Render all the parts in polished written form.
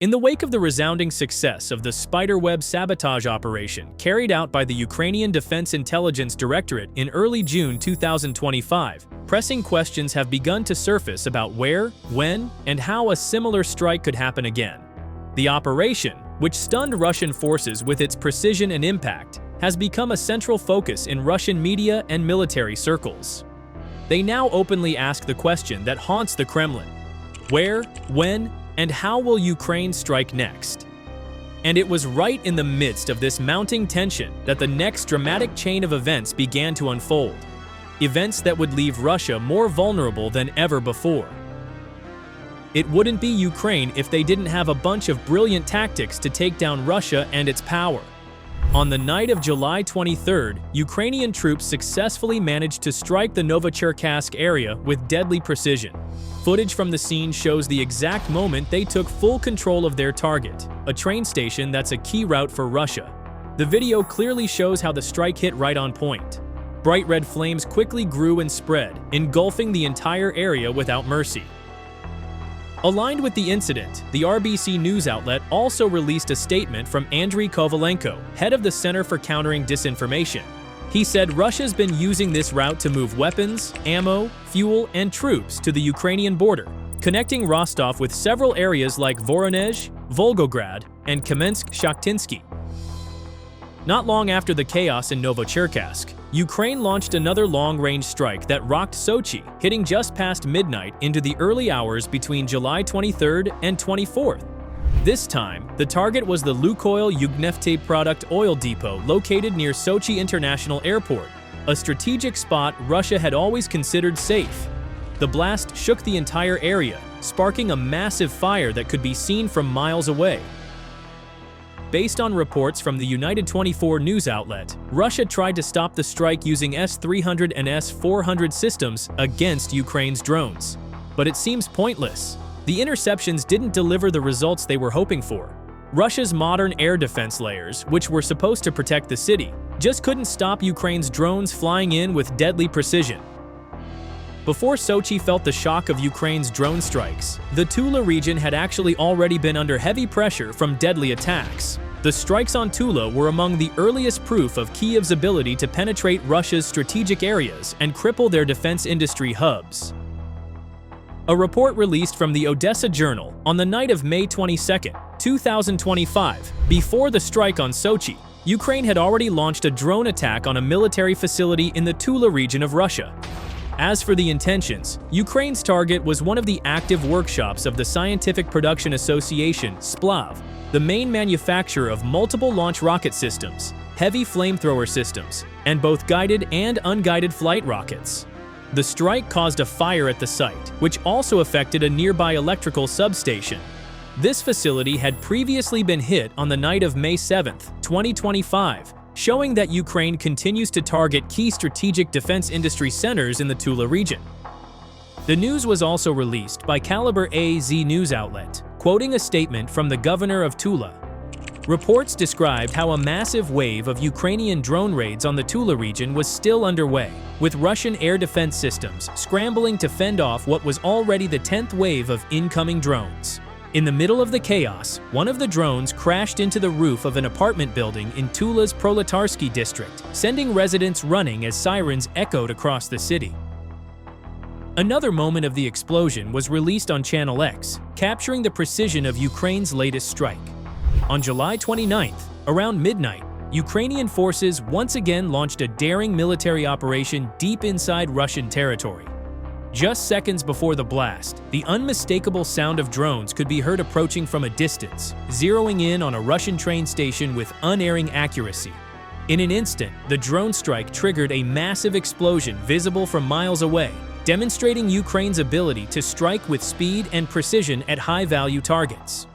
In the wake of the resounding success of the spiderweb sabotage operation carried out by the Ukrainian Defense Intelligence Directorate in early June 2025, pressing questions have begun to surface about where, when, and how a similar strike could happen again. The operation, which stunned Russian forces with its precision and impact, has become a central focus in Russian media and military circles. They now openly ask the question that haunts the Kremlin: where, when, and how will Ukraine strike next? And it was right in the midst of this mounting tension that the next dramatic chain of events began to unfold. Events that would leave Russia more vulnerable than ever before. It wouldn't be Ukraine if they didn't have a bunch of brilliant tactics to take down Russia and its power. On the night of July 23rd, Ukrainian troops successfully managed to strike the Novocherkassk area with deadly precision. Footage from the scene shows the exact moment they took full control of their target, a train station that's a key route for Russia. The video clearly shows how the strike hit right on point. Bright red flames quickly grew and spread, engulfing the entire area without mercy. Aligned with the incident, the RBC news outlet also released a statement from Andriy Kovalenko, head of the Center for Countering Disinformation. He said Russia's been using this route to move weapons, ammo, fuel, and troops to the Ukrainian border, connecting Rostov with several areas like Voronezh, Volgograd, and Kamensk-Shakhtinsky. Not long after the chaos in Novocherkassk, Ukraine launched another long-range strike that rocked Sochi, hitting just past midnight into the early hours between July 23rd and 24th. This time, the target was the Lukoil Yugnefte product oil depot located near Sochi International Airport, a strategic spot Russia had always considered safe. The blast shook the entire area, sparking a massive fire that could be seen from miles away. Based on reports from the United 24 news outlet, Russia tried to stop the strike using S-300 and S-400 systems against Ukraine's drones. But it seems pointless. The interceptions didn't deliver the results they were hoping for. Russia's modern air defense layers, which were supposed to protect the city, just couldn't stop Ukraine's drones flying in with deadly precision. Before Sochi felt the shock of Ukraine's drone strikes, the Tula region had actually already been under heavy pressure from deadly attacks. The strikes on Tula were among the earliest proof of Kyiv's ability to penetrate Russia's strategic areas and cripple their defense industry hubs. A report released from the Odessa Journal on the night of May 22, 2025, before the strike on Sochi, Ukraine had already launched a drone attack on a military facility in the Tula region of Russia. As for the intentions, Ukraine's target was one of the active workshops of the Scientific Production Association, SPLAV, the main manufacturer of multiple launch rocket systems, heavy flamethrower systems, and both guided and unguided flight rockets. The strike caused a fire at the site, which also affected a nearby electrical substation. This facility had previously been hit on the night of May 7, 2025, showing that Ukraine continues to target key strategic defense industry centers in the Tula region. The news was also released by Caliber AZ news outlet, quoting a statement from the governor of Tula. Reports described how a massive wave of Ukrainian drone raids on the Tula region was still underway, with Russian air defense systems scrambling to fend off what was already the 10th wave of incoming drones. In the middle of the chaos, one of the drones crashed into the roof of an apartment building in Tula's Proletarsky district, sending residents running as sirens echoed across the city. Another moment of the explosion was released on Channel X, capturing the precision of Ukraine's latest strike. On July 29th, around midnight, Ukrainian forces once again launched a daring military operation deep inside Russian territory. Just seconds before the blast, the unmistakable sound of drones could be heard approaching from a distance, zeroing in on a Russian train station with unerring accuracy. In an instant, the drone strike triggered a massive explosion visible from miles away, demonstrating Ukraine's ability to strike with speed and precision at high-value targets.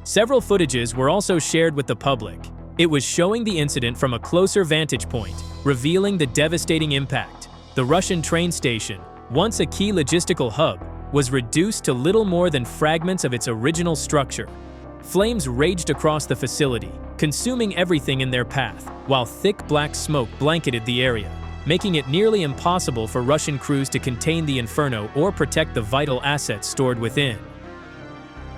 Several footages were also shared with the public. It was showing the incident from a closer vantage point, revealing the devastating impact. The Russian train station, once a key logistical hub, was reduced to little more than fragments of its original structure. Flames raged across the facility, consuming everything in their path, while thick black smoke blanketed the area, making it nearly impossible for Russian crews to contain the inferno or protect the vital assets stored within.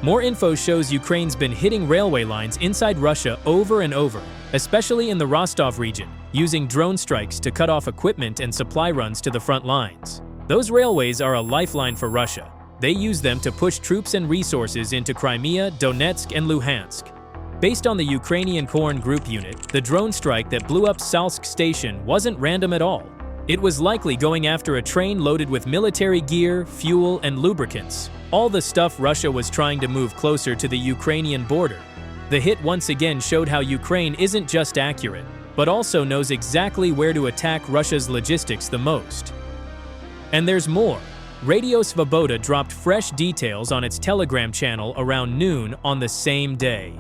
More info shows Ukraine's been hitting railway lines inside Russia over and over, especially in the Rostov region, using drone strikes to cut off equipment and supply runs to the front lines. Those railways are a lifeline for Russia. They use them to push troops and resources into Crimea, Donetsk, and Luhansk. Based on the Ukrainian Korn Group unit, the drone strike that blew up Salsk station wasn't random at all. It was likely going after a train loaded with military gear, fuel, and lubricants. All the stuff Russia was trying to move closer to the Ukrainian border. The hit once again showed how Ukraine isn't just accurate, but also knows exactly where to attack Russia's logistics the most. And there's more. Radio Svoboda dropped fresh details on its Telegram channel around noon on the same day.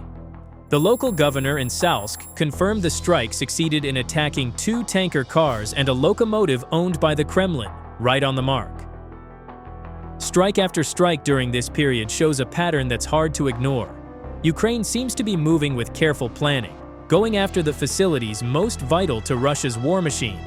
The local governor in Salsk confirmed the strike succeeded in attacking 2 tanker cars and a locomotive owned by the Kremlin, right on the mark. Strike after strike during this period shows a pattern that's hard to ignore. Ukraine seems to be moving with careful planning, going after the facilities most vital to Russia's war machine.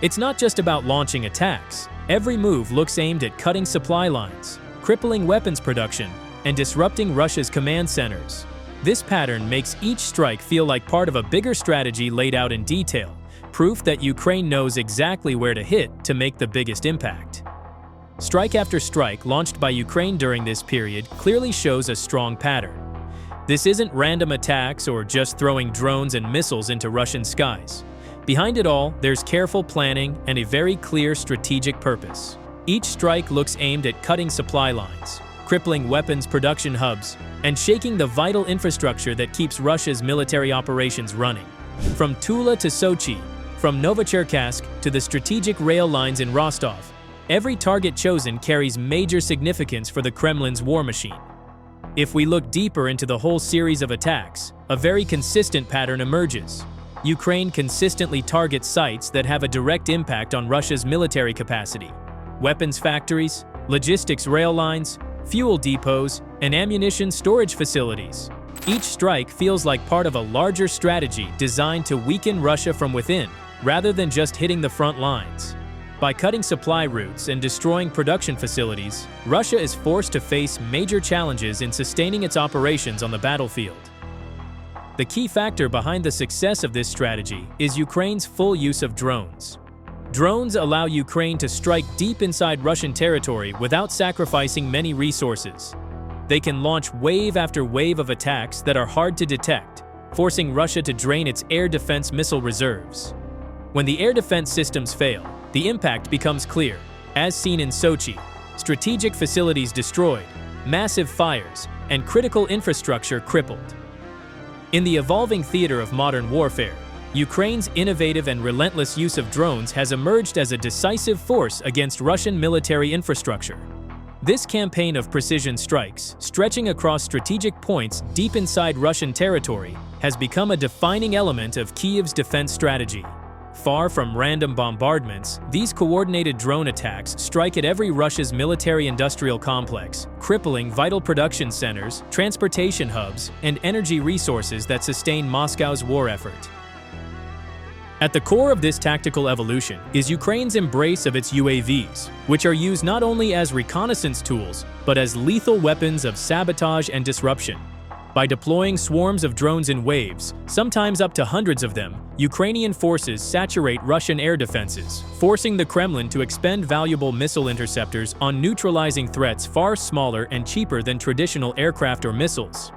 It's not just about launching attacks. Every move looks aimed at cutting supply lines, crippling weapons production, and disrupting Russia's command centers. This pattern makes each strike feel like part of a bigger strategy laid out in detail, proof that Ukraine knows exactly where to hit to make the biggest impact. Strike after strike launched by Ukraine during this period clearly shows a strong pattern. This isn't random attacks or just throwing drones and missiles into Russian skies. Behind it all, there's careful planning and a very clear strategic purpose. Each strike looks aimed at cutting supply lines, crippling weapons production hubs, and shaking the vital infrastructure that keeps Russia's military operations running. From Tula to Sochi, from Novocherkassk to the strategic rail lines in Rostov, every target chosen carries major significance for the Kremlin's war machine. If we look deeper into the whole series of attacks, a very consistent pattern emerges. Ukraine consistently targets sites that have a direct impact on Russia's military capacity: weapons factories, logistics rail lines, fuel depots, and ammunition storage facilities. Each strike feels like part of a larger strategy designed to weaken Russia from within, rather than just hitting the front lines. By cutting supply routes and destroying production facilities, Russia is forced to face major challenges in sustaining its operations on the battlefield. The key factor behind the success of this strategy is Ukraine's full use of drones. Drones allow Ukraine to strike deep inside Russian territory without sacrificing many resources. They can launch wave after wave of attacks that are hard to detect, forcing Russia to drain its air defense missile reserves. When the air defense systems fail, the impact becomes clear, as seen in Sochi: strategic facilities destroyed, massive fires, and critical infrastructure crippled. In the evolving theater of modern warfare, Ukraine's innovative and relentless use of drones has emerged as a decisive force against Russian military infrastructure. This campaign of precision strikes, stretching across strategic points deep inside Russian territory, has become a defining element of Kyiv's defense strategy. Far from random bombardments, these coordinated drone attacks strike at every Russia's military-industrial complex, crippling vital production centers, transportation hubs, and energy resources that sustain Moscow's war effort. At the core of this tactical evolution is Ukraine's embrace of its UAVs, which are used not only as reconnaissance tools, but as lethal weapons of sabotage and disruption. By deploying swarms of drones in waves, sometimes up to hundreds of them, Ukrainian forces saturate Russian air defenses, forcing the Kremlin to expend valuable missile interceptors on neutralizing threats far smaller and cheaper than traditional aircraft or missiles.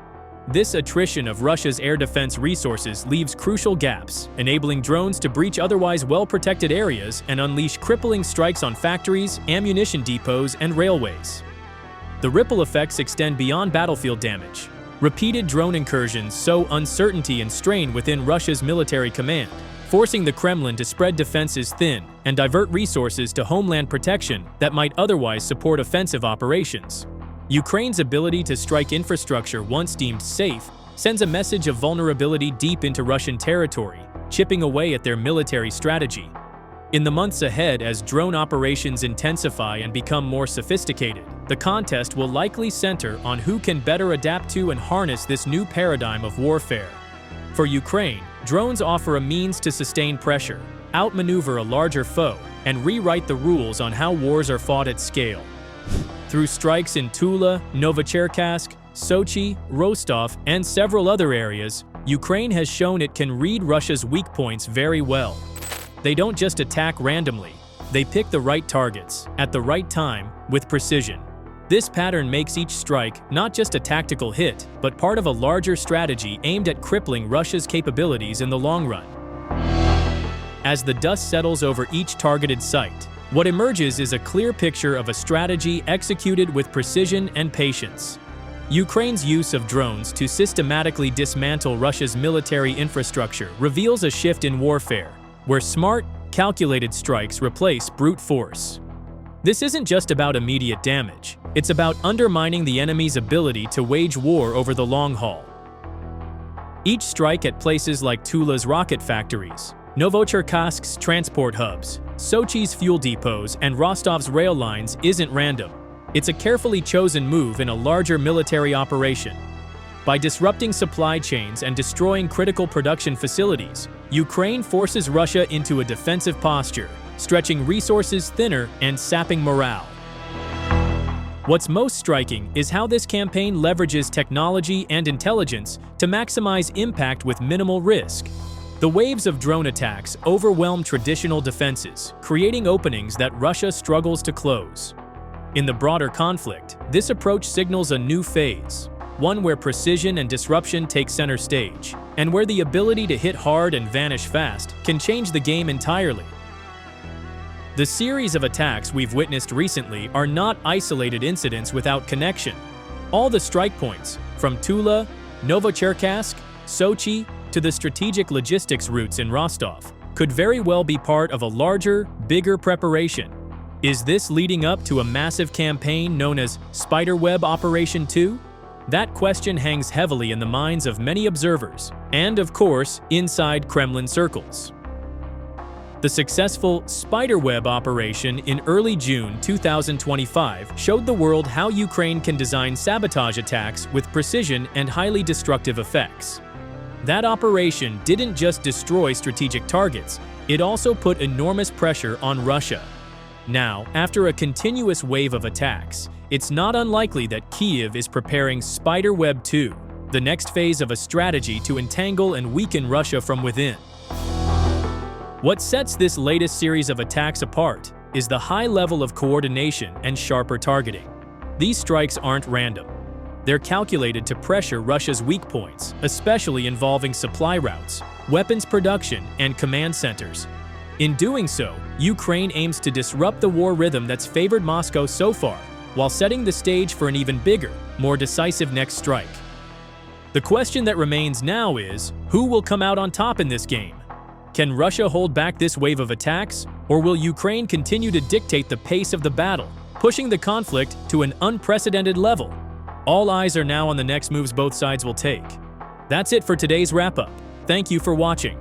This attrition of Russia's air defense resources leaves crucial gaps, enabling drones to breach otherwise well-protected areas and unleash crippling strikes on factories, ammunition depots, and railways. The ripple effects extend beyond battlefield damage. Repeated drone incursions sow uncertainty and strain within Russia's military command, forcing the Kremlin to spread defenses thin and divert resources to homeland protection that might otherwise support offensive operations. Ukraine's ability to strike infrastructure once deemed safe sends a message of vulnerability deep into Russian territory, chipping away at their military strategy. In the months ahead, as drone operations intensify and become more sophisticated, the contest will likely center on who can better adapt to and harness this new paradigm of warfare. For Ukraine, drones offer a means to sustain pressure, outmaneuver a larger foe, and rewrite the rules on how wars are fought at scale. Through strikes in Tula, Novocherkassk, Sochi, Rostov, and several other areas, Ukraine has shown it can read Russia's weak points very well. They don't just attack randomly, they pick the right targets, at the right time, with precision. This pattern makes each strike not just a tactical hit, but part of a larger strategy aimed at crippling Russia's capabilities in the long run. As the dust settles over each targeted site, what emerges is a clear picture of a strategy executed with precision and patience. Ukraine's use of drones to systematically dismantle Russia's military infrastructure reveals a shift in warfare, where smart, calculated strikes replace brute force. This isn't just about immediate damage, it's about undermining the enemy's ability to wage war over the long haul. Each strike at places like Tula's rocket factories, Novocherkask's transport hubs, Sochi's fuel depots, and Rostov's rail lines isn't random. It's a carefully chosen move in a larger military operation. By disrupting supply chains and destroying critical production facilities, Ukraine forces Russia into a defensive posture, stretching resources thinner and sapping morale. What's most striking is how this campaign leverages technology and intelligence to maximize impact with minimal risk. The waves of drone attacks overwhelm traditional defenses, creating openings that Russia struggles to close. In the broader conflict, this approach signals a new phase, one where precision and disruption take center stage, and where the ability to hit hard and vanish fast can change the game entirely. The series of attacks we've witnessed recently are not isolated incidents without connection. All the strike points, from Tula, Novocherkassk, Sochi, to the strategic logistics routes in Rostov, could very well be part of a larger, bigger preparation. Is this leading up to a massive campaign known as Spiderweb Operation 2? That question hangs heavily in the minds of many observers, and of course, inside Kremlin circles. The successful Spiderweb operation in early June 2025 showed the world how Ukraine can design sabotage attacks with precision and highly destructive effects. That operation didn't just destroy strategic targets, it also put enormous pressure on Russia. Now, after a continuous wave of attacks, it's not unlikely that Kyiv is preparing Spiderweb 2, the next phase of a strategy to entangle and weaken Russia from within. What sets this latest series of attacks apart is the high level of coordination and sharper targeting. These strikes aren't random. They're calculated to pressure Russia's weak points, especially involving supply routes, weapons production, and command centers. In doing so, Ukraine aims to disrupt the war rhythm that's favored Moscow so far, while setting the stage for an even bigger, more decisive next strike. The question that remains now is, who will come out on top in this game? Can Russia hold back this wave of attacks, or will Ukraine continue to dictate the pace of the battle, pushing the conflict to an unprecedented level? All eyes are now on the next moves both sides will take. That's it for today's wrap-up. Thank you for watching.